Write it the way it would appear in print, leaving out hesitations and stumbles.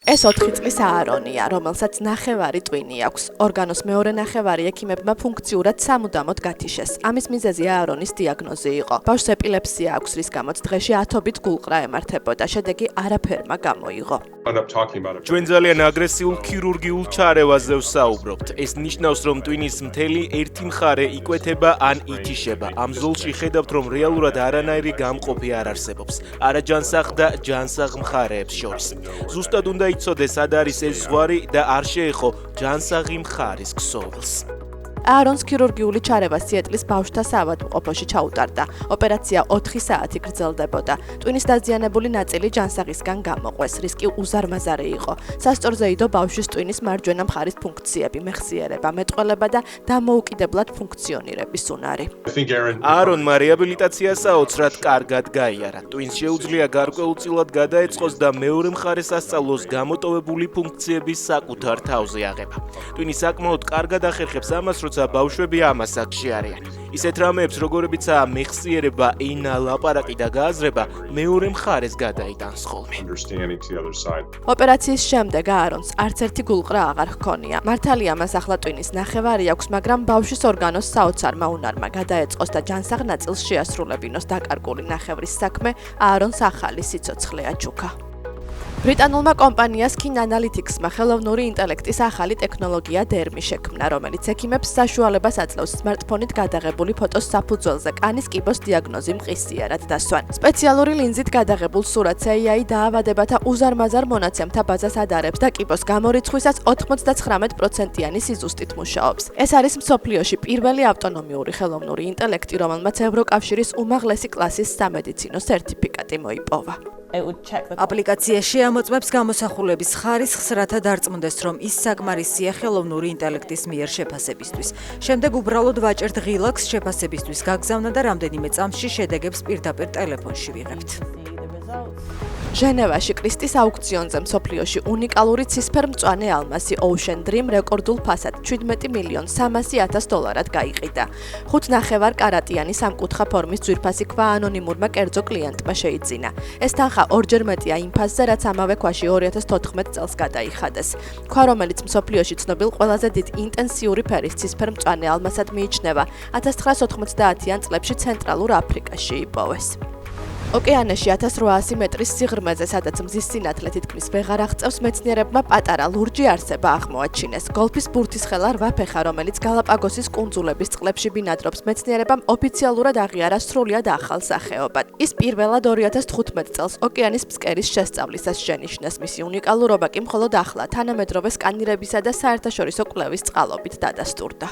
ეს 4 წლის აარონია, რომელსაც ნახევარი ტვინი აქვს. ორგანოს მეორე ნახევარი ექიმებმა ფუნქციურად სამუდამოდ გათიშეს. ამის მიზეზი აარონის დიაგნოზი იყო. ბავშვს ეპილეფსია აქვს, რის გამოც დღეში 10-ობით გულყრა ემართებოდა. შედეგი არაფერმა გამოიღო. ჩვენ ძალიან აგრესიულ ქირურგიულ ჩარევაზე ვსაუბრობთ. ეს ნიშნავს, რომ ტვინის მთელი ერთი მხარე იკვეთება ან ითიშება. ამ ზოლში ხედავთ, რომ რეალურად არანაირი გამყოფი არ არსებობს. არა ჯანსაღ და ჯანსაღ მხარეებს შორის. ზუსტად უნდა იცოდეს, სად არის ეს ზღვარი და არ შეეხო ჯანსაღი მხარის ქსოვილს. აარონს ქირურგიული ჩარევა სიეტლის ბავშვთა საავადმყოფოში ჩაუტარდა. ოპერაცია 4 საათი გრძელდებოდა. ტვინის დაზიანებული ნაწილი ჯანსაღისგან გამოყვეს, რისკი უზარმაზარი იყო. სასწორზე იდო ბავშვის ტვინის მარჯვენა მხარის ფუნქციები, მეხსიერება, მეტყველება და დამოუკიდებლად ფუნქციონირების უნარი. აარონმა რეაბილიტაცია საოცრად კარგად გაიარა. ტვინს შეუძლია გარკვეულწილად გადაეწყოს და მეორე მხარეს ასწავლოს გამოტოვებული ფუნქციების საკუთარ თავზე აღება. ტვინი საკმაოდ კარგად ახერხებს ამას, როცა ბავშვები ამას აქში არიან. ისეთ რამეებს, როგორებიცაა მეხსიერება, ენა, ლაპარაკი და გააზრება, მეორე მხარეს გადაიტანს ხოლმე. ოპერაციის შემდეგ აარონს არც ერთი გულყრა აღარ ჰქონია. მართალია მას ახლა ტვინის ნახევარი აქვს, მაგრამ ბავშვის ორგანოს საოცარმა უნარმა გადაეწყოს და ჯანსაღ ნაწილს შეასრულებინოს დაკარგული ნახევრის საქმე, აარონს ახალი სიცოცხლე აჩუქა. ბრიტანულმა კომპანია Skin Analytics-მა ხელოვნური ინტელექტის ახალი ტექნოლოგია DERMI შექმნა, რომელიც ექიმებს საშუალებას აძლევს სმარტფონით გადაღებული ფოტოს საფუძველზე კანის კიბოს დიაგნოზი მყისიერად დასვან. სპეციალური ლინზით გადაღებულ სურათს AI დაავადებათა უზარმაზარ მონაცემთა ბაზას ადარებს და კიბოს გამორიცხვისას 99%-იანი სიზუსტით მუშაობს. ეს არის მსოფლიოში პირველი ავტონომიური ხელოვნური ინტელექტი, რომელმაც ევროკავშირის უმაღლესი კლასის სამედიცინო სერტიფიკატი მოიპოვა. აპლიკაცია შეამოწმებს გამოსახულების ხარისხს, რათა დარწმუნდეს, რომ ის საკმარისია ხელოვნური ინტელექტის მიერ შეფასებისთვის. შემდეგ უბრალოდ ვაჭერთ ღილაკს შეფასებისთვის გაგზავნა და რამდენიმე წამსში შედეგებს პირდაპირ ტელეფონში ვიღებთ. ჟენევაში კრისტის აუქციონზე მსოფლიოში უნიკალური ცისფერ მწვანე ალმასი Ocean Dream რეკორდულ ფასად $7,300,000-ად გაიყიდა. 5.5 კარატიანი სამკუთხა ფორმის ძვირფასი ქვა ანონიმურმა კერძო კლიენტმა შეიძინა. ეს თანხა ორჯერ მეტია იმ ფასზე, რაც ამავე ქვაში 2014 წელს გადაიხადეს. ქვა, რომელიც მსოფლიოში ცნობილ ყველაზე დიდ ინტენსიური ფერის ცისფერ მწვანე ალმასად მიიჩნევა, 1990-იან წლებში ცენტრალურ აფრიკაში იპოვეს. ოკეანეში 1800 მეტრის სიღრმეზე, სადაც მზის სინათლე თითქმის ვეღარ აღწევს, მეცნიერებმა პატარა ლურჯი არსება აღმოაჩინეს. გოლფის ბურთისხელა 8 ფეხა, რომელიც გალაპაგოსის კუნძულების წყლებში ბინადრობს, მეცნიერებამ ოფიციალურად აღიარა სრულიად ახალ სახეობად. ის პირველად 2015 წელს ოკეანის ფსკერის შესწავლისას შენიშნეს. მისი უნიკალურობა კი მხოლოდ ახლა თანამედროვე სკანირებისა და საერთაშორისო კვლევის წყალობით დადასტურდა.